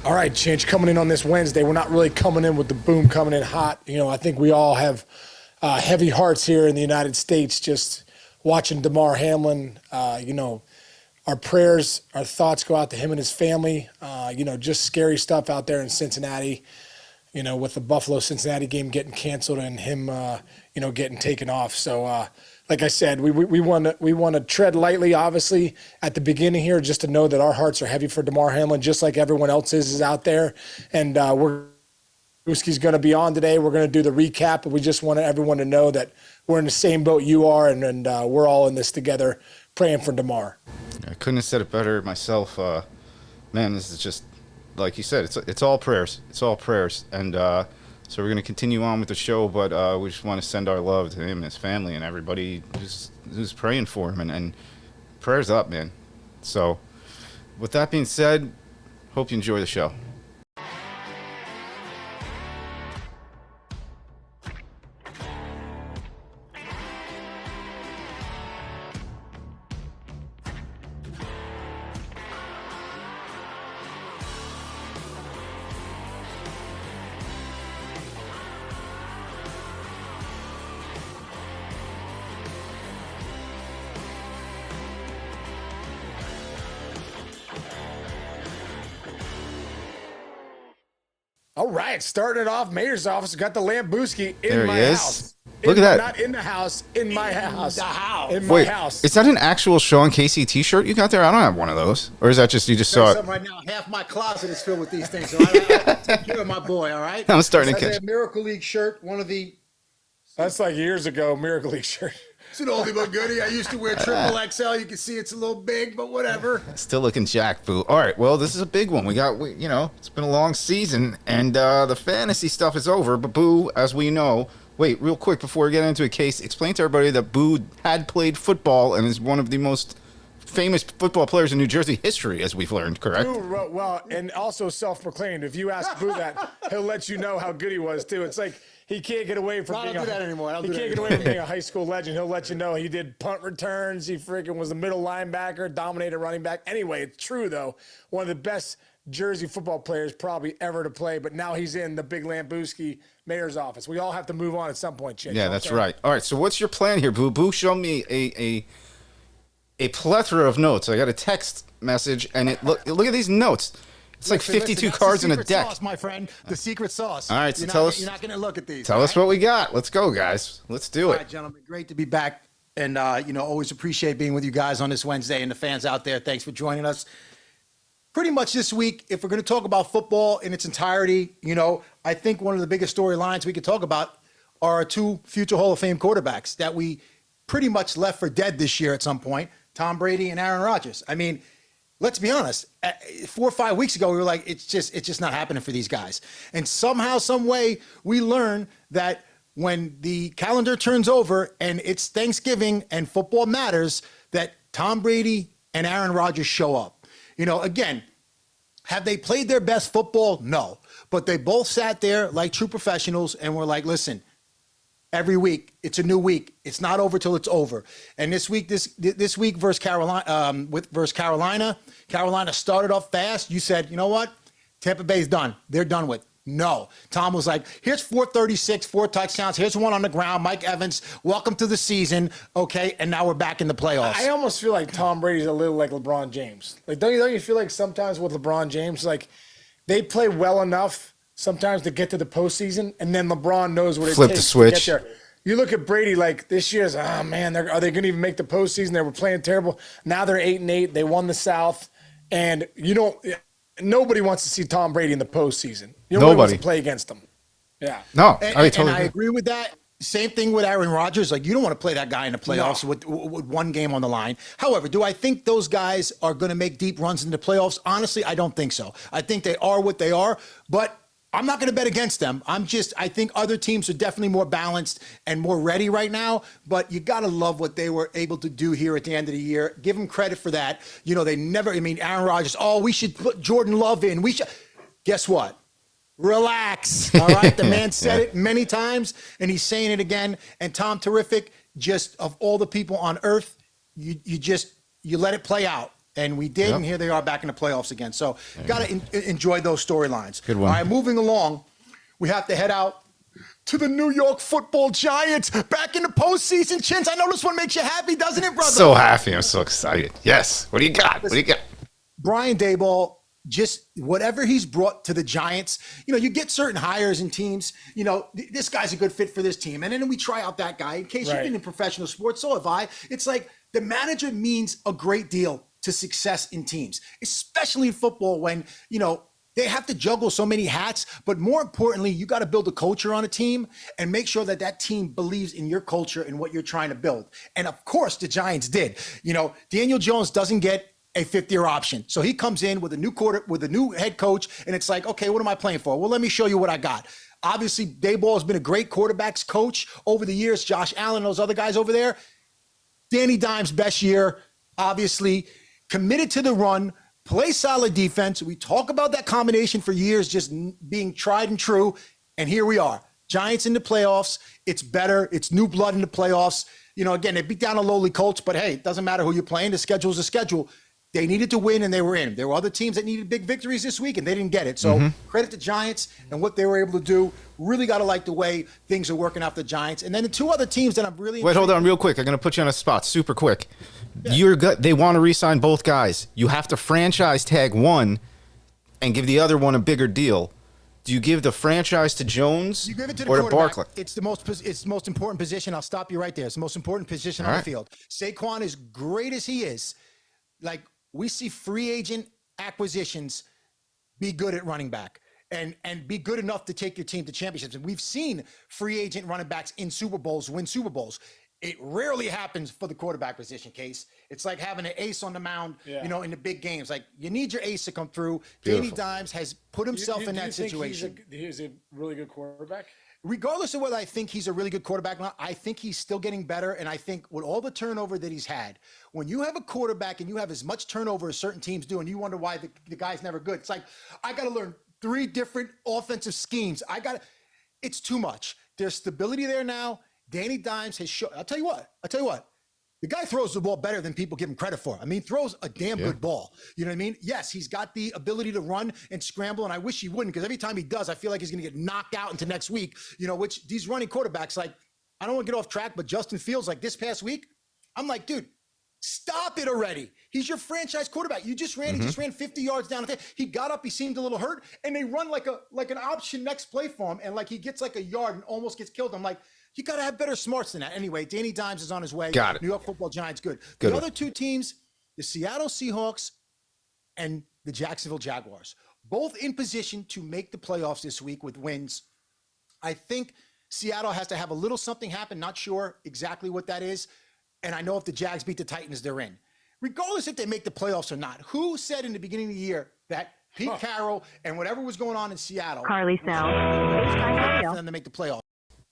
All right, Chinch, coming in on this Wednesday. We're not really coming in with the boom, coming in hot. I think we all have heavy hearts here in the United States just watching Damar Hamlin. Our prayers, our thoughts go out to him and his family. Just scary stuff out there in Cincinnati, with the Buffalo-Cincinnati game getting canceled and him, getting taken off. So, like I said, we want to tread lightly, obviously, at the beginning here, just to know that our hearts are heavy for Damar Hamlin, just like everyone else's is out there. And Whiskey's going to be on today. We're going to do the recap, but we just want everyone to know that we're in the same boat you are, and we're all in this together, praying for Damar. I couldn't have said it better myself. Man, this is just, like you said, it's all prayers. It's all prayers. And so we're going to continue on with the show, but we just want to send our love to him and his family and everybody who's praying for him. And prayers up, man. So with that being said, hope you enjoy the show. All right, starting it off, Mayor's office. Got the Lambuski in There my he is. house. Look at that. Not in the house, in my house. The house. In my house. Is that an actual Sean Casey t-shirt you got there? I don't have one of those. Or is that just you just saw it? Right now, half my closet is filled with these things. So I take care of my boy, all right? I'm starting to That's catch. a Miracle League shirt, one of the... That's like years ago, Miracle League shirt. It's an oldie but goodie. I used to wear triple XL. You can see it's a little big, but whatever. Still looking jacked, boo. All right, well, this is a big one. It's been a long season, and the fantasy stuff is over. But Boo, as we know, wait, real quick before we get into a case, explain to everybody that Boo had played football and is one of the most famous football players in New Jersey history, as we've learned, correct? Boo, well, and also self-proclaimed. If you ask Boo that, he'll let you know how good he was, too. It's like he can't get away from being I don't do that anymore. He can't get away from being a high school legend. He'll let you know he did punt returns. He freaking was the middle linebacker, dominated running back. Anyway, it's true, though. One of the best Jersey football players probably ever to play, but now he's in the big Lambuski mayor's office. We all have to move on at some point, Chinch. Yeah, that's right. All right, so what's your plan here, Boo? Boo showed me a plethora of notes. I got a text message, and look at these notes. It's like 52 cards in a deck. Sauce, my friend. The secret sauce. All right, so you're not going to look at these. Tell us what we got. Let's go, guys. Let's do it. All right, gentlemen. Great to be back. And, always appreciate being with you guys on this Wednesday. And the fans out there, thanks for joining us. Pretty much this week, if we're going to talk about football in its entirety, I think one of the biggest storylines we could talk about are our two future Hall of Fame quarterbacks that we pretty much left for dead this year at some point, Tom Brady and Aaron Rodgers. I mean, let's be honest. 4 or 5 weeks ago, we were like, it's just not happening for these guys. And somehow, some way, we learn that when the calendar turns over and it's Thanksgiving and football matters, that Tom Brady and Aaron Rodgers show up. Again, have they played their best football? No. But they both sat there like true professionals and were like, listen, every week, it's a new week. It's not over till it's over. And this week versus Carolina, Carolina started off fast. You said, you know what? Tampa Bay's done. They're done with. No. Tom was like, here's 436, 4 touchdowns. Here's one on the ground. Mike Evans, welcome to the season. Okay, and now we're back in the playoffs. I almost feel like Tom Brady's a little like LeBron James. Like, don't you feel like sometimes with LeBron James, like they play well enough sometimes to get to the postseason, and then LeBron knows what it Flip the takes switch. to get there. You look at Brady, like this year's, oh man, are they going to even make the postseason? They were playing terrible. Now they're 8-8. They won the South, and nobody wants to see Tom Brady in the postseason. Nobody wants to play against him. Yeah. No, and I agree with that. Same thing with Aaron Rodgers. Like, you don't want to play that guy in the playoffs with one game on the line. However, do I think those guys are going to make deep runs in the playoffs? Honestly, I don't think so. I think they are what they are, but I'm not going to bet against them. I think other teams are definitely more balanced and more ready right now, but you got to love what they were able to do here at the end of the year. Give them credit for that. Aaron Rodgers, we should put Jordan Love in. Guess what? Relax. All right. The man said it many times and he's saying it again. And Tom, terrific. Just of all the people on earth, you let it play out. And we did, Yep. and here they are back in the playoffs again. So got to enjoy those storylines. Good one. All right, moving along, we have to head out to the New York Football Giants back in the postseason. Chinch, I know this one makes you happy, doesn't it, brother? So happy. I'm so excited. Yes. What do you got? What do you got? Brian Daboll, just whatever he's brought to the Giants, you get certain hires and teams, this guy's a good fit for this team. And then we try out that guy. In case you've been in professional sports, so have I. It's like the manager means a great deal to success in teams, especially in football when, they have to juggle so many hats. But more importantly, you got to build a culture on a team and make sure that that team believes in your culture and what you're trying to build. And of course, the Giants did. Daniel Jones doesn't get a fifth-year option. So he comes in with a new head coach, and it's like, okay, what am I playing for? Well, let me show you what I got. Obviously, Daboll has been a great quarterbacks coach over the years. Josh Allen, those other guys over there. Danny Dimes' best year, obviously, committed to the run, play solid defense. We talk about that combination for years, just being tried and true. And here we are. Giants in the playoffs. It's better. It's new blood in the playoffs. Again, they beat down a lowly Colts, but hey, it doesn't matter who you're playing. The schedule's a schedule. They needed to win, and they were in. There were other teams that needed big victories this week, and they didn't get it. So credit to Giants and what they were able to do. Really got to like the way things are working out for the Giants. And then the two other teams that I'm really Wait, hold on real quick. I'm going to put you on a spot super quick. They want to re-sign both guys. You have to franchise tag one and give the other one a bigger deal. Do you give the franchise to Jones You give it to the or to quarterback. Barkley? It's the most important position. I'll stop you right there. It's the most important position on the field. Saquon, as great as he is, like we see free agent acquisitions be good at running back and be good enough to take your team to championships. And we've seen free agent running backs in Super Bowls win Super Bowls. It rarely happens for the quarterback position, Case. It's like having an ace on the mound, in the big games. Like, you need your ace to come through. Danny Dimes has put himself in that situation. He's a really good quarterback? Regardless of whether I think he's a really good quarterback or not, I think he's still getting better. And I think with all the turnover that he's had, when you have a quarterback and you have as much turnover as certain teams do, and you wonder why the guy's never good, it's like, I got to learn 3 different offensive schemes. It's too much. There's stability there now. Danny Dimes has shown. I'll tell you what. The guy throws the ball better than people give him credit for. I mean, throws a damn good ball. You know what I mean? Yes, he's got the ability to run and scramble, and I wish he wouldn't, because every time he does, I feel like he's going to get knocked out into next week, which these running quarterbacks, like, I don't want to get off track, but Justin Fields, like this past week, I'm like, dude, stop it already. He's your franchise quarterback. He just ran 50 yards down the field. He got up, he seemed a little hurt, and they run like an option next play for him, and like he gets like a yard and almost gets killed. I'm like, you got to have better smarts than that. Anyway, Danny Dimes is on his way. Got it. New York Football Giants, good. Good The one. other two teams, the Seattle Seahawks and the Jacksonville Jaguars, both in position to make the playoffs this week with wins. I think Seattle has to have a little something happen. Not sure exactly what that is. And I know if the Jags beat the Titans, they're in. Regardless if they make the playoffs or not, who said in the beginning of the year that Pete Carroll and whatever was going on in Seattle Carly sound. for them to make the playoffs?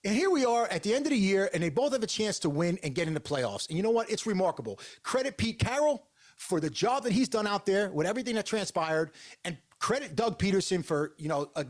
And here we are at the end of the year, and they both have a chance to win and get in the playoffs. And you know what? It's remarkable. Credit Pete Carroll for the job that he's done out there with everything that transpired, and credit Doug Peterson for,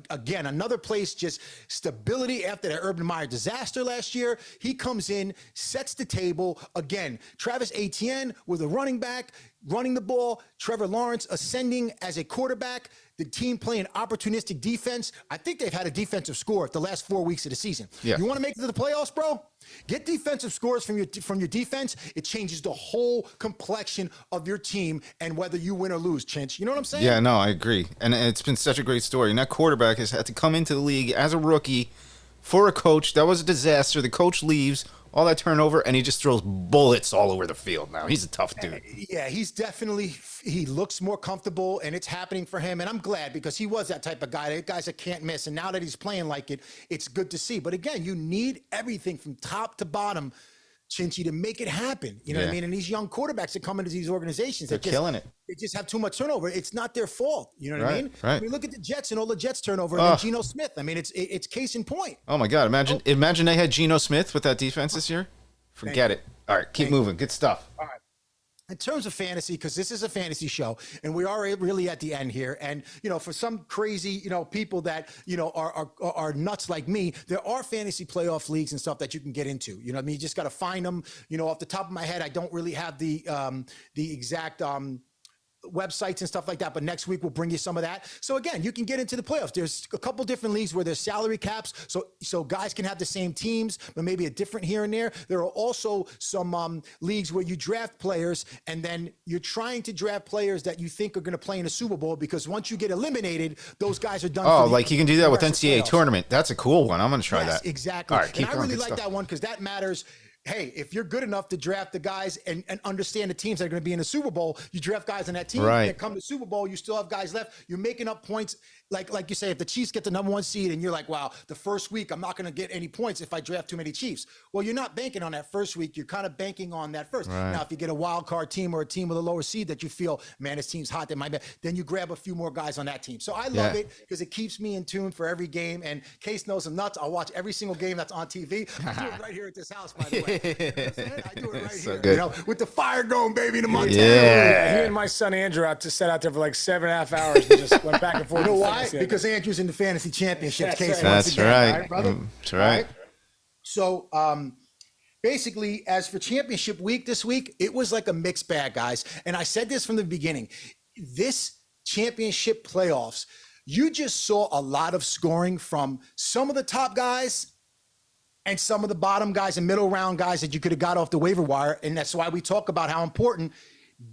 again, another place, just stability after the Urban Meyer disaster last year. He comes in, sets the table. Again, Travis Etienne with a running back, running the ball. Trevor Lawrence ascending as a quarterback. The team playing opportunistic defense. I think they've had a defensive score the last 4 weeks of the season. Yeah. You want to make it to the playoffs, bro? Get defensive scores from your defense. It changes the whole complexion of your team and whether you win or lose, Chinch. You know what I'm saying? Yeah, no, I agree. And it's been such a great story. And that quarterback has had to come into the league as a rookie for a coach. That was a disaster. The coach leaves, all that turnover, and he just throws bullets all over the field now. He's a tough dude. Yeah, he looks more comfortable, and it's happening for him. And I'm glad, because he was that type of guy. That guys that can't miss. And now that he's playing like it, it's good to see. But again, you need everything from top to bottom, Chinchy, to make it happen. You know what I mean? And these young quarterbacks that come into these organizations, They're killing it. They just have too much turnover. It's not their fault. You know what I mean? Right. I mean, look at the Jets and all the Jets turnover, and then Geno Smith. I mean, it's case in point. Oh, my God. Imagine they had Geno Smith with that defense this year. Forget it. All right, keep moving. Good stuff. All right. In terms of fantasy, because this is a fantasy show, and we are really at the end here, and for some crazy people that are nuts like me, there are fantasy playoff leagues and stuff that you can get into. You know what I mean? You just got to find them. Off the top of my head, I don't really have the exact websites and stuff like that, but next week we'll bring you some of that. So again, you can get into the playoffs. There's a couple different leagues where there's salary caps, so guys can have the same teams, but maybe a different here and there. There are also some leagues where you draft players, and then you're trying to draft players that you think are going to play in a Super Bowl, because once you get eliminated, those guys are done. Oh, like you can do that with NCAA playoffs. tournament. That's a cool one. I'm going to try Yes, that. exactly. All right, keep and I going. really Good like stuff. that one because that matters. Hey, if you're good enough to draft the guys and understand the teams that are going to be in the Super Bowl, you draft guys on that team. Right. That come to Super Bowl, you still have guys left. You're making up points. Like you say, if the Chiefs get the number 1 seed and you're like, wow, the first week I'm not going to get any points if I draft too many Chiefs. Well, you're not banking on that first week. You're kind of banking on that first. Right. Now, if you get a wild card team or a team with a lower seed that you feel, man, this team's hot, they might be, then you grab a few more guys on that team. So I love it because it keeps me in tune for every game. And Case knows I'm nuts. I'll watch every single game that's on TV. I do it right here at this house, by the way. You know what I'm saying? I do it right So here. good. You know, with the fire going, baby, in the Montana. Yeah. He and my son Andrew sat out there for like 7.5 hours and just went back and forth. You know why? Because Andrew's in the fantasy championships. That's Case right. once That's again, right. brother. That's right. So basically, as for championship week this week, it was like a mixed bag, guys. And I said this from the beginning. This championship playoffs, you just saw a lot of scoring from some of the top guys and some of the bottom guys and middle round guys that you could have got off the waiver wire. And that's why we talk about how important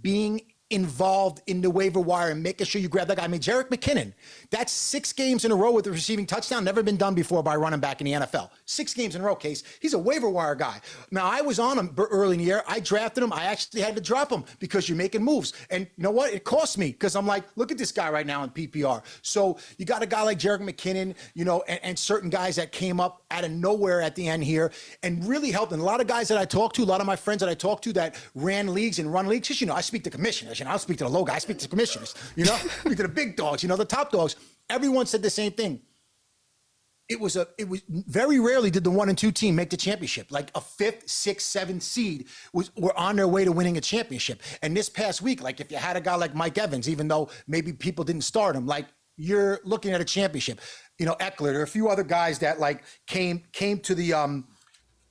being involved in the waiver wire and making sure you grab that guy. I mean, Jerick McKinnon, that's 6 games in a row with a receiving touchdown. Never been done before by a running back in the NFL. 6 games in a row, Case. He's a waiver wire guy. Now, I was on him early in the year. I drafted him. I actually had to drop him because you're making moves. And you know what? It cost me because I'm like, look at this guy right now in PPR. So you got a guy like Jerick McKinnon, you know, and certain guys that came up out of nowhere at the end here and really helped. And a lot of guys that I talked to, a lot of my friends that I talked to that ran leagues and run leagues, because, you know, I speak to commissioners. You know, I don't speak to the low guy. I speak to commissioners. You know, I speak to the big dogs. You know, the top dogs. Everyone said the same thing. It was very rarely did the 1 and 2 team make the championship. Like a 5th, 6th, 7th seed were on their way to winning a championship. And this past week, like if you had a guy like Mike Evans, even though maybe people didn't start him, like you're looking at a championship. You know, Eckler. There are a few other guys that like came to the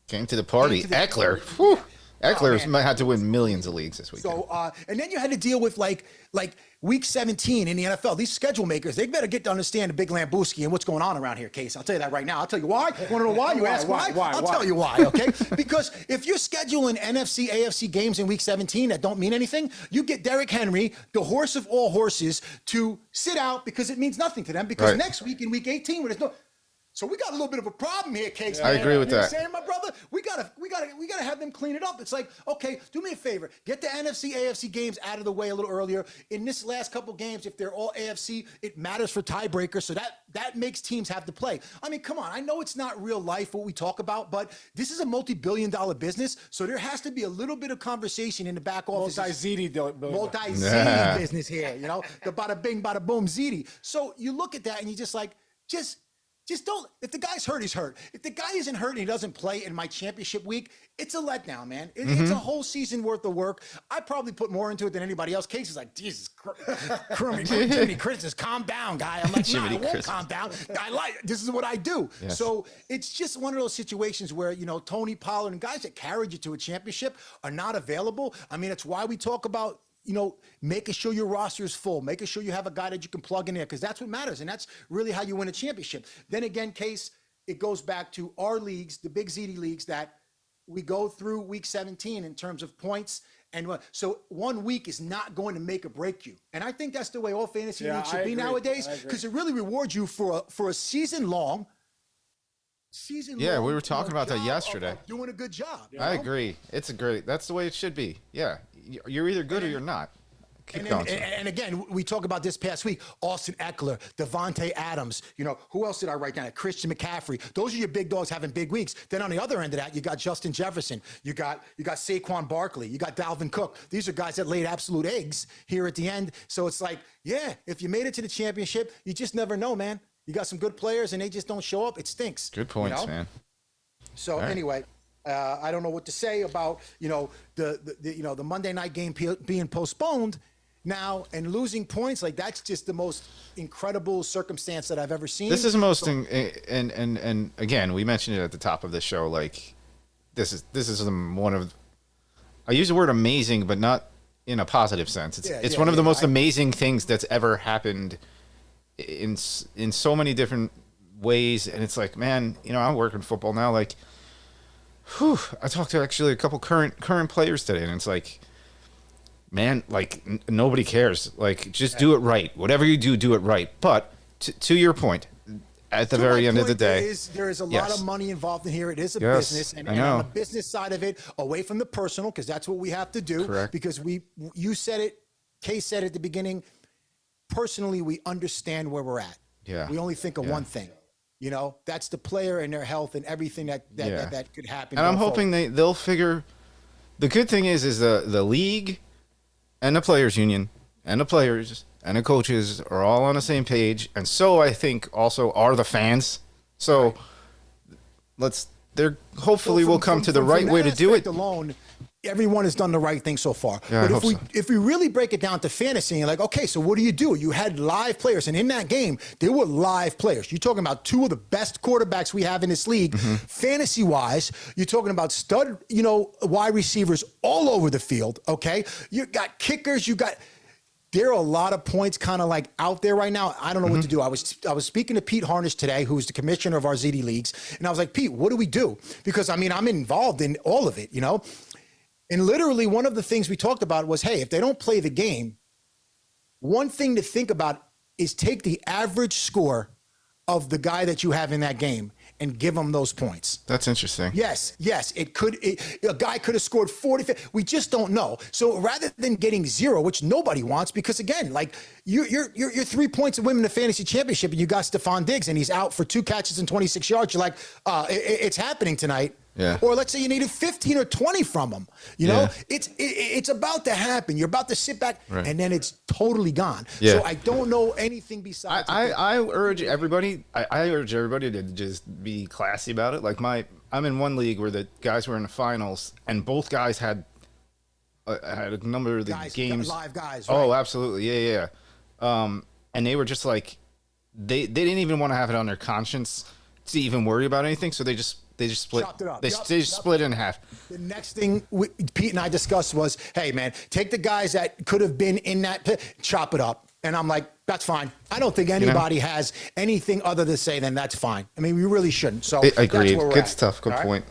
Came to the party. Came to the Eckler. party. Whew. Eckler's man. might have to win millions of leagues this weekend. So, and then you had to deal with like week 17 in the NFL. These schedule makers, they better get to understand the big Lambruschi and what's going on around here, Case. I'll tell you that right now. I'll tell you why. You want to know why? You ask why? I'll tell you why, okay? Because if you're scheduling NFC, AFC games in week 17 that don't mean anything, you get Derrick Henry, the horse of all horses, to sit out because it means nothing to them. Because Right. next week in week 18, when there's no... So we got a little bit of a problem here, Case. I agree with you know that. What I'm saying, my brother, we gotta have them clean it up. It's like, okay, do me a favor, get the NFC, AFC games out of the way a little earlier. In this last couple games, if they're all AFC, it matters for tiebreakers, so that makes teams have to play. I mean, come on, I know it's not real life what we talk about, but this is a multi-billion-dollar business, so there has to be a little bit of conversation in the back office. Multi-ziti business here, you know, the bada bing, bada boom, ziti. So you look at that and you just like, just don't. If the guy's hurt, he's hurt. If the guy isn't hurt and he doesn't play in my championship week, it's a letdown, man. It's a whole season worth of work. I probably put more into it than anybody else. Case is like, Jesus Christ, Jimmy Chris, calm down, guy. I'm like, nah, I won't calm down. This is what I do. Yes. So it's just one of those situations where, you know, Tony Pollard and guys that carried you to a championship are not available. I mean, it's why we talk about, you know, making sure your roster is full, making sure you have a guy that you can plug in there, because that's what matters. And that's really how you win a championship. Then again, Case, it goes back to our leagues, the big ZD leagues that we go through week 17 in terms of points. And so 1 week is not going to make or break you. And I think that's the way all fantasy leagues should be nowadays, because it really rewards you for a season long. Yeah, we were talking about that job yesterday. of doing a good job. I agree. It's that's the way it should be. Yeah. You're either good or you're not. Keep going. And again, we talk about this past week, Austin Eckler, Devontae Adams, you know, who else did I write down? Christian McCaffrey. Those are your big dogs having big weeks. Then on the other end of that, you got Justin Jefferson. You got Saquon Barkley. You got Dalvin Cook. These are guys that laid absolute eggs here at the end. So it's like, yeah, if you made it to the championship, you just never know, man. You got some good players and they just don't show up. It stinks. Good points, you know? man. So anyway, I don't know what to say about, you know, the Monday night game being postponed now and losing points. Like, that's just the most incredible circumstance that I've ever seen. This is the most, and again, we mentioned it at the top of the show. Like, this is one of, I use the word amazing, but not in a positive sense. It's Yeah, it's yeah, one of the yeah, most amazing things that's ever happened in so many different ways. And it's like, man, I'm working football now. Like, whew, I talked to actually a couple current players today, and it's like, man, like nobody cares. Like, just do it right. Whatever you do, do it right. But to your point, at the very end of the day, there is a lot of money involved in here. It is a Yes, business, and I know. on the business side of it, away from the personal, because that's what we have to do. Correct. Because you said it, Kay said at the beginning. Personally, we understand where we're at. Yeah. We only think of one thing. That's the player and their health and everything that could happen. And I'm hoping they'll figure. The good thing is the league and the players union and the players and the coaches are all on the same page, and so I think also are the fans. So hopefully we'll come to the right way to do it. Alone, everyone has done the right thing so far. Yeah, but if we really break it down to fantasy, and you're like, okay, so what do? You had live players, and in that game, there were live players. You're talking about two of the best quarterbacks we have in this league, fantasy-wise. You're talking about stud, wide receivers all over the field. Okay, you got kickers. There are a lot of points kind of like out there right now. I don't know what to do. I was speaking to Pete Harnish today, who's the commissioner of our ZD leagues, and I was like, Pete, what do we do? Because I'm involved in all of it, And literally one of the things we talked about was, hey, if they don't play the game, one thing to think about is take the average score of the guy that you have in that game and give him those points. That's interesting. Yes. A guy could have scored 40. We just don't know. So rather than getting 0, which nobody wants, because again, like you're 3 points of winning the fantasy championship, and you got Stephon Diggs, and he's out for 2 catches and 26 yards. You're like, it's happening tonight. Yeah. Or let's say you needed 15 or 20 from him. It's about to happen. You're about to sit back, and then it's totally gone. Yeah. So I don't know anything besides. I urge everybody. I urge everybody to just be classy about it. Like I'm in one league where the guys were in the finals, and both guys had a number of the games. Live guys. Oh, right? absolutely, yeah. And they were just like, they didn't even want to have it on their conscience to even worry about anything. So they just split. Chopped it up. They just split it in half. The next thing Pete and I discussed was, hey, man, take the guys that could have been in that pit, chop it up. And I'm like, that's fine. I don't think anybody has anything other to say than that's fine. We really shouldn't. So agreed. Good Good stuff. Good point.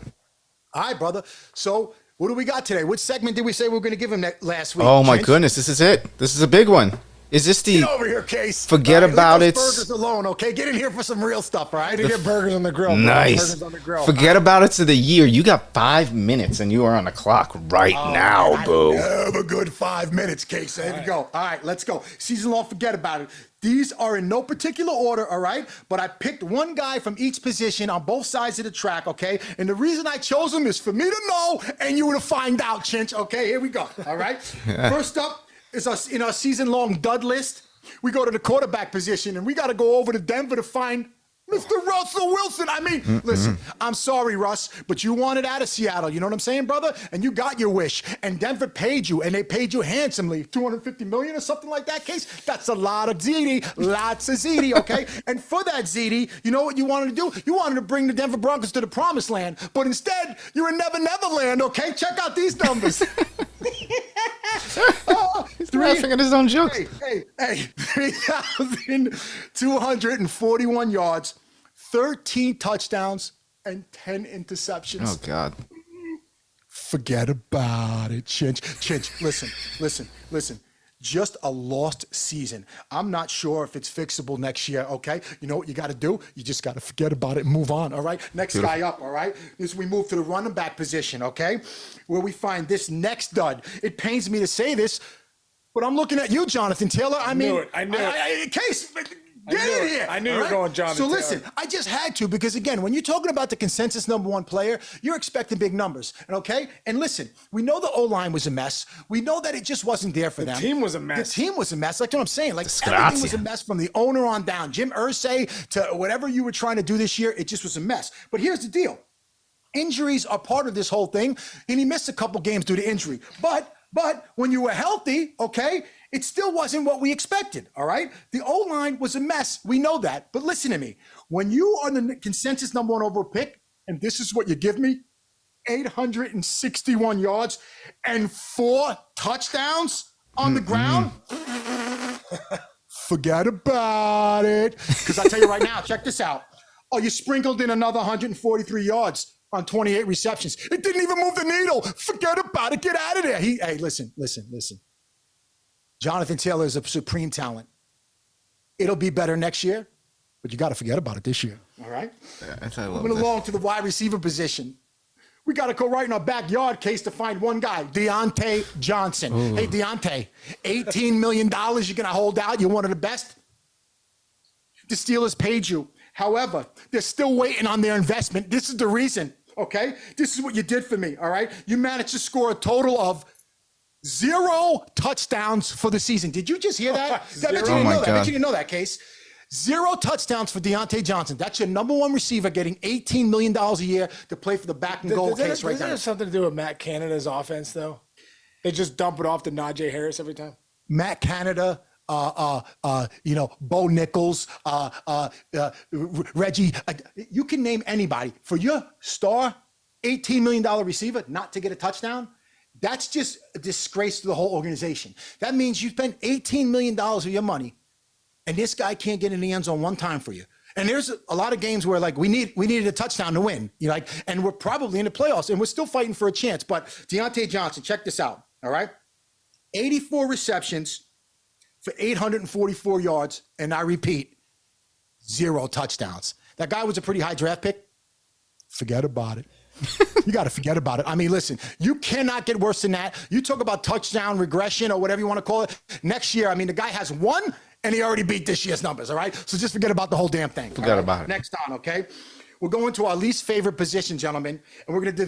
All right, brother. So what do we got today? Which segment did we say we were going to give him last week? Oh, my Chinch? goodness. This is it. This is a big one. Is this the... Get over here, Case. Forget about leave it. those burgers alone, okay? Get in here for some real stuff, all right? Get burgers on the grill. Nice. Burgers on the grill. Forget about it to the year. You got 5 minutes, and you are on the clock right now, boo. Have a good 5 minutes, Case. There we go. All right, let's go. Season long, forget about it. These are in no particular order, all right? But I picked one guy from each position on both sides of the track, okay? And the reason I chose him is for me to know and you to find out, Chinch. Okay, here we go, all right? First up is in our season-long dud list. We go to the quarterback position, and we got to go over to Denver to find Mr. Russell Wilson. Listen, I'm sorry, Russ, but you wanted out of Seattle. You know what I'm saying, brother? And you got your wish. And Denver paid you, and they paid you handsomely. $250 million or something like that, Case? That's a lot of ZD. Lots of ZD, okay? And for that ZD, you know what you wanted to do? You wanted to bring the Denver Broncos to the promised land. But instead, you're in Never Land, okay? Check out these numbers. He's laughing at his own jokes. Hey, 3,241 yards, 13 touchdowns, and 10 interceptions. Oh, God. Forget about it, Chinch. Listen. Just a lost season. I'm not sure if it's fixable next year, okay? You know what you got to do? You just got to forget about it and move on, all right? Next guy up, all right? As we move to the running back position, okay? Where we find this next dud. It pains me to say this, but I'm looking at you, Jonathan Taylor. I knew it. Case, get in here. I knew you were going Jonathan So Taylor. listen, I just had to because, again, when you're talking about the consensus number 1 player, you're expecting big numbers, okay? And listen, we know the O-line was a mess. We know that it just wasn't there for them. The team was a mess. The team was a mess. Like what I'm saying. Like everything was a mess from the owner on down. Jim Irsay to whatever you were trying to do this year, it just was a mess. But here's the deal. Injuries are part of this whole thing, and he missed a couple games due to injury. But when you were healthy, okay, it still wasn't what we expected, all right? The O-line was a mess. We know that. But listen to me. When you are the consensus number 1 overall pick, and this is what you give me, 861 yards and 4 touchdowns, on the ground, forget about it. Because I tell you right now, check this out. Oh, you sprinkled in another 143 yards on 28 receptions. It didn't even move the needle. Forget about it. Get out of there. Hey, listen. Jonathan Taylor is a supreme talent. It'll be better next year, but you got to forget about it this year. All right? Moving along to the wide receiver position. We got to go right in our backyard case to find one guy, Deontay Johnson. Ooh. Hey, Deontay, $18 million you're going to hold out. You're one of the best. The Steelers paid you. However, they're still waiting on their investment. This is the reason, okay? This is what you did for me, all right? You managed to score a total of 0 touchdowns for the season. Did you just hear that? I bet you didn't know that, Case. 0 touchdowns for Deontay Johnson. That's your number one receiver getting $18 million a year to play for the back and goal case right now. Does that have something to do with Matt Canada's offense, though? They just dump it off to Najee Harris every time? Matt Canada, Bo Nichols, Reggie. You can name anybody. For your star $18 million receiver not to get a touchdown, that's just a disgrace to the whole organization. That means you spent $18 million of your money, and this guy can't get in the end zone one time for you. And there's a lot of games where we needed a touchdown to win. And we're probably in the playoffs, and we're still fighting for a chance. But Deontay Johnson, check this out. All right, 84 receptions for 844 yards, and I repeat, 0 touchdowns. That guy was a pretty high draft pick. Forget about it. You got to forget about it. I mean, listen, you cannot get worse than that. You talk about touchdown regression or whatever you want to call it. Next year, I mean, the guy has 1, and he already beat this year's numbers, all right? So just forget about the whole damn thing. Forget about it. Next on, okay? We're going to our least favorite position, gentlemen, and we're going to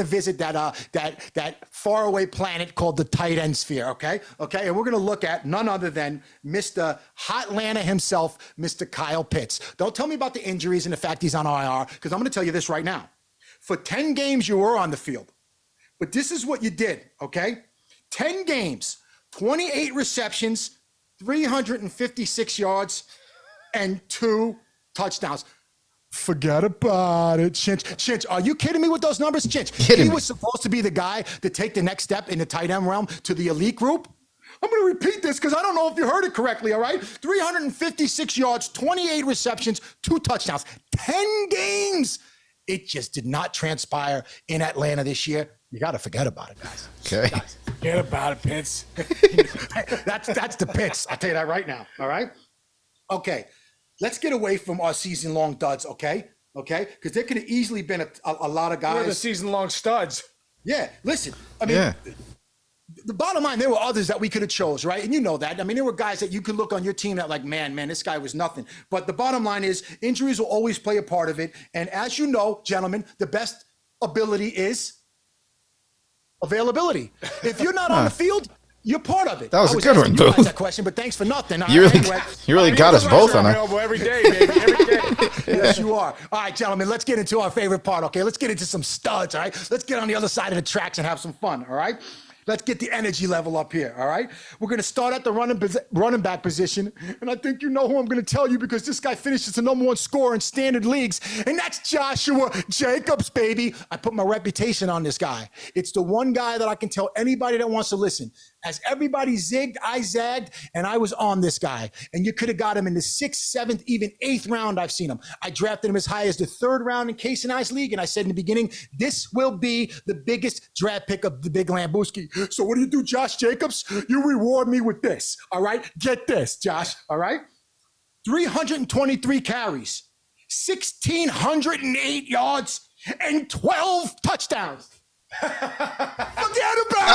visit that faraway planet called the tight end sphere, okay? Okay, and we're going to look at none other than Mr. Hotlanta himself, Mr. Kyle Pitts. Don't tell me about the injuries and the fact he's on IR, because I'm going to tell you this right now. For 10 games, you were on the field, but this is what you did, okay? 10 games, 28 receptions, 356 yards, and 2 touchdowns. Forget about it, Chinch. Are you kidding me with those numbers, Chinch? He was supposed to be the guy to take the next step in the tight end realm to the elite group. I'm going to repeat this because I don't know if you heard it correctly, all right? 356 yards, 28 receptions, 2 touchdowns, 10 games. It just did not transpire in Atlanta this year. You got to forget about it, guys. Okay. Guys, forget about it, Pitts. That's the Pitts. I'll tell you that right now, all right? Okay. Let's get away from our season-long duds, okay? Okay? Because there could have easily been a lot of guys. We're the season-long studs. Yeah, listen. I mean, the bottom line, there were others that we could have chose, right? And you know that. I mean, there were guys that you could look on your team that like, man, this guy was nothing. But the bottom line is injuries will always play a part of it. And as you know, gentlemen, the best ability is availability. If you're not on the field, you're part of it. That was a good one, Boo. That question, but thanks for nothing. You really got us both on that. Every day, baby, every day. Yes, you are. All right, gentlemen, let's get into our favorite part, okay? Let's get into some studs, all right? Let's get on the other side of the tracks and have some fun, all right? Let's get the energy level up here, all right? We're going to start at the running back position, and I think you know who I'm going to tell you because this guy finishes the number 1 scorer in standard leagues, and that's Joshua Jacobs, baby. I put my reputation on this guy. It's the one guy that I can tell anybody that wants to listen. As everybody zigged, I zagged, and I was on this guy. And you could have got him in the 6th, 7th, even 8th round. I've seen him. I drafted him as high as the 3rd round in Case and I's league, and I said in the beginning, this will be the biggest draft pick of the Big Lambuski. So what do you do, Josh Jacobs? You reward me with this, all right? Get this, Josh, all right? 323 carries, 1,608 yards, and 12 touchdowns. Forget about it.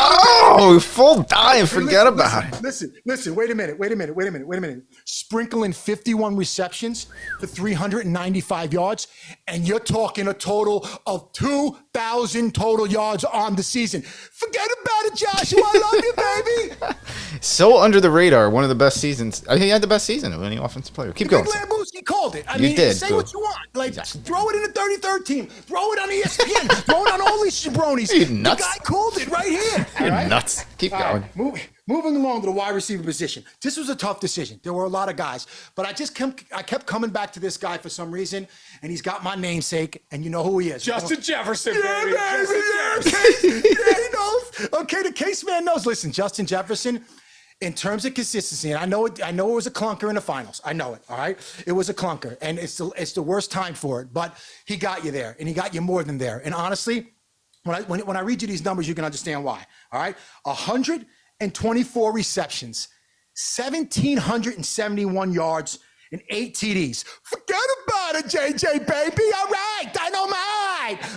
Oh, full dive. Forget about it. Listen. Wait a minute. Sprinkling 51 receptions for 395 yards, and you're talking a total of 2,000 total yards on the season. Forget about it, Joshua. I love you, baby. So under the radar, one of the best seasons. I think he had the best season of any offensive player. Keep going. He called it. I You mean, did, say Boo. what you want. Like, throw it in the 33rd team. Throw it on ESPN. Throw it on all these jabronis. You're nuts. The guy called it right here. You're all right? nuts. Keep going. Right, moving along to the wide receiver position. This was a tough decision. There were a lot of guys, but I kept coming back to this guy for some reason, and he's got my namesake, and you know who he is. Justin Jefferson, baby. Yeah, he knows. Okay, the Case man knows. Listen, Justin Jefferson, in terms of consistency, and I know it was a clunker in the finals. I know it. All right, it was a clunker, and it's the worst time for it. But he got you there, and he got you more than there. And honestly, when I read you these numbers, you can understand why. All right, 124 receptions, 1,771 yards, and 8 TDs. Forget about it, JJ, baby. All right, dynamite.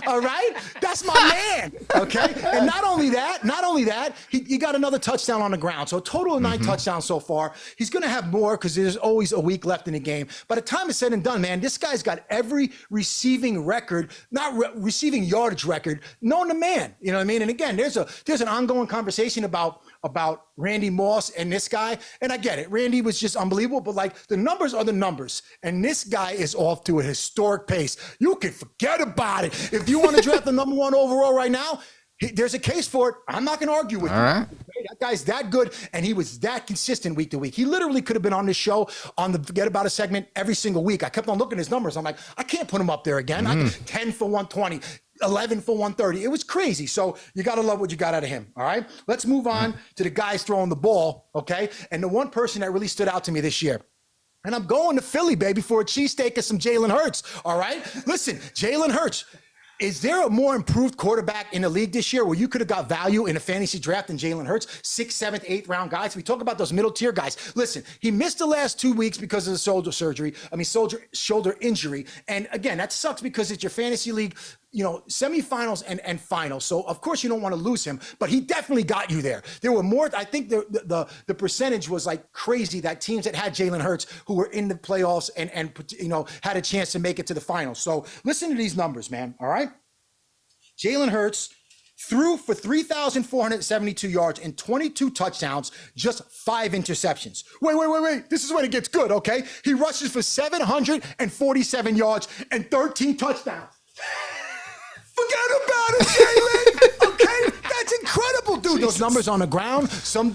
All right, that's my man. Okay, and not only that, he got another touchdown on the ground. So a total of 9 touchdowns so far. He's going to have more because there's always a week left in the game. By the time it's said and done, man, this guy's got every receiving record, receiving yardage record, known to man. You know what I mean? And again, there's an ongoing conversation about Randy Moss and this guy. And I get it. Randy was just unbelievable, but like the numbers are the numbers. And this guy is off to a historic pace. You can forget about it. If you want to draft the number 1 overall right now, there's a case for it. I'm not going to argue with you. Right. That guy's that good, and he was that consistent week to week. He literally could have been on this show on the Forget About It segment every single week. I kept on looking at his numbers. I'm like, I can't put him up there again. 10 for 120. 11 for 130. It was crazy. So you got to love what you got out of him. All right. Let's move on to the guys throwing the ball. Okay. And the one person that really stood out to me this year. And I'm going to Philly, baby, for a cheesesteak and some Jalen Hurts. All right. Listen, Jalen Hurts. Is there a more improved quarterback in the league this year where you could have got value in a fantasy draft than Jalen Hurts? 6th, 7th, 8th round guys. We talk about those middle tier guys. Listen, he missed the last 2 weeks because of the shoulder injury. And again, that sucks because it's your fantasy league, semifinals and finals. So of course you don't want to lose him, but he definitely got you there. There were more. I think the percentage was like crazy that teams that had Jalen Hurts who were in the playoffs and had a chance to make it to the finals. So listen to these numbers, man. All right. Jalen Hurts threw for 3,472 yards and 22 touchdowns, just 5 interceptions. Wait. This is when it gets good, okay? He rushes for 747 yards and 13 touchdowns. Forget about it, Jalen. Okay, that's incredible, dude. Jesus. Those numbers on the ground. Some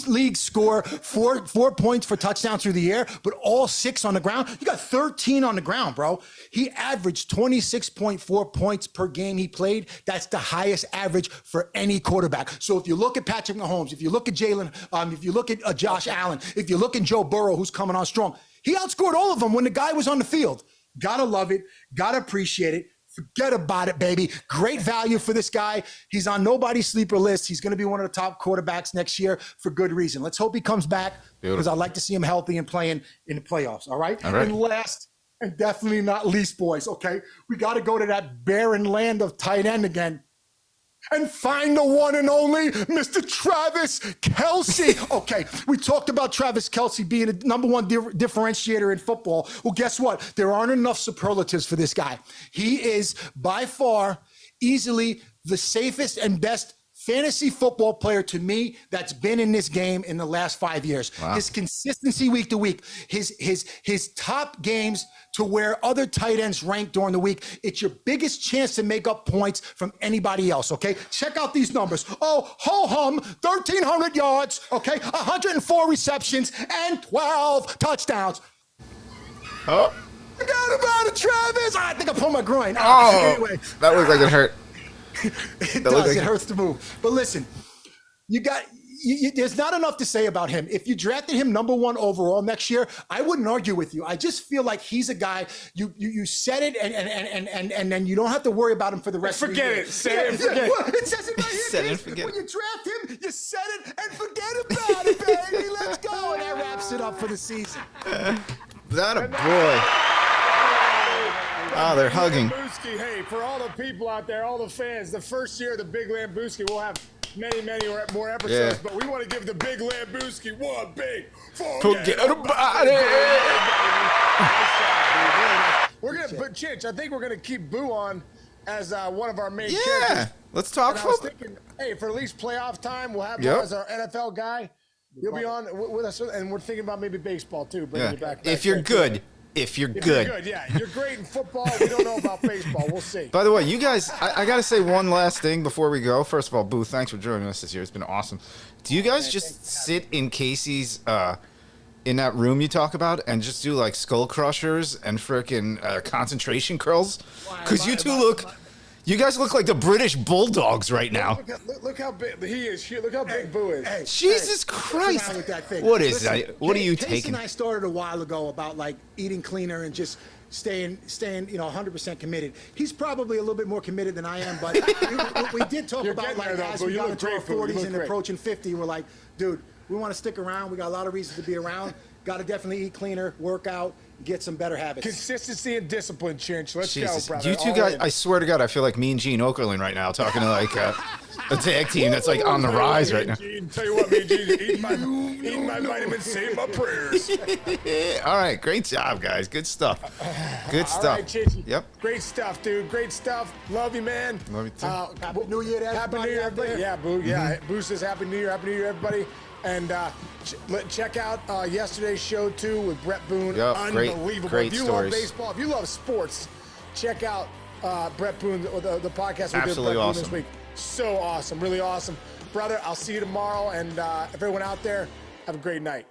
leagues score four points for touchdowns through the air, but all 6 on the ground. You got 13 on the ground, bro. He averaged 26.4 points per game he played. That's the highest average for any quarterback. So if you look at Patrick Mahomes, if you look at Jalen, if you look at Josh Allen, if you look at Joe Burrow, who's coming on strong, he outscored all of them when the guy was on the field. Gotta love it. Gotta appreciate it. Forget about it, baby. Great value for this guy. He's on nobody's sleeper list. He's going to be one of the top quarterbacks next year for good reason. Let's hope he comes back because I'd like to see him healthy and playing in the playoffs. All right. And last and definitely not least, boys. Okay. We got to go to that barren land of tight end again and find the one and only Mr. Travis Kelce. Okay, we talked about Travis Kelce being the number 1 differentiator in football. Well, guess what? There aren't enough superlatives for this guy. He is by far easily the safest and best fantasy football player to me that's been in this game in the last 5 years. Wow. His consistency week to week, his top games to where other tight ends rank during the week. It's your biggest chance to make up points from anybody else, okay? Check out these numbers. Oh, ho-hum, 1,300 yards, okay? 104 receptions and 12 touchdowns. Oh. Forgot about it, Travis. I think I pulled my groin. Anyway. That looked like it hurt. It does. It hurts to move. But listen, there's not enough to say about him. If you drafted him number 1 overall next year, I wouldn't argue with you. I just feel like he's a guy you said it and then you don't have to worry about him for the rest of the year. Forget it. Say it and forget it. It says it right here. Said it and forget when you draft him, you said it and forget about it, baby. Let's go. And that wraps it up for the season. That a boy. Oh, they're hugging. Lambooski, hey, for all the people out there, all the fans, the first year of the Big Lambooski, we'll have many more episodes, but we want to give the Big Lambooski one big forget about it. We're gonna put Chinch. I think we're gonna keep Boo on as one of our main characters. Yeah, let's talk football. I was thinking, hey, for at least playoff time, we'll have him as our NFL guy. He'll be on with us, and we're thinking about maybe baseball too. Bringing you back. If you're good. If you're good, yeah. You're great in football. We don't know about baseball. We'll see. By the way, you guys, I got to say one last thing before we go. First of all, Boo, thanks for joining us this year. It's been awesome. Do you guys just sit in Casey's, in that room you talk about and just do like skull crushers and frickin' concentration curls? Because you two You guys look like the British Bulldogs right now. Look how big he is. Look how big Boo is. Jesus Christ. With that thing. What is Listen, that? What are you Case taking? and I started a while ago about like eating cleaner and just staying, 100% committed. He's probably a little bit more committed than I am, but we did talk You're about getting like there, though, as Boo. we You got look into our great, Boo. You 40s look and great. approaching 50. We're like, dude, we want to stick around. We got a lot of reasons to be around. Got to definitely eat cleaner, work out, get some better habits. Consistency and discipline, Chinch. Let's Jesus. go, brother. You two All guys, in. I swear to God, I feel like me and Gene Okerlund right now talking to like a tag team that's like on the rise right now. Tell you what, me and Gene, eating my vitamins, saying my prayers. All right. Great job, guys. Good stuff. Good stuff. All right, Chinchy. Yep. Great stuff, dude. Great stuff. Love you, man. Love you too. Happy New Year to Happy New everybody Year, out there. everybody. Yeah, Boo. Yeah, Boo says Happy New Year. Happy New Year, everybody. And check out yesterday's show, too, with Brett Boone. Yep, Unbelievable. great if you stories. love baseball, if you love sports, check out Brett Boone, the podcast we did with Absolutely Brett Boone awesome. this week. So awesome. Really awesome. Brother, I'll see you tomorrow. And everyone out there, have a great night.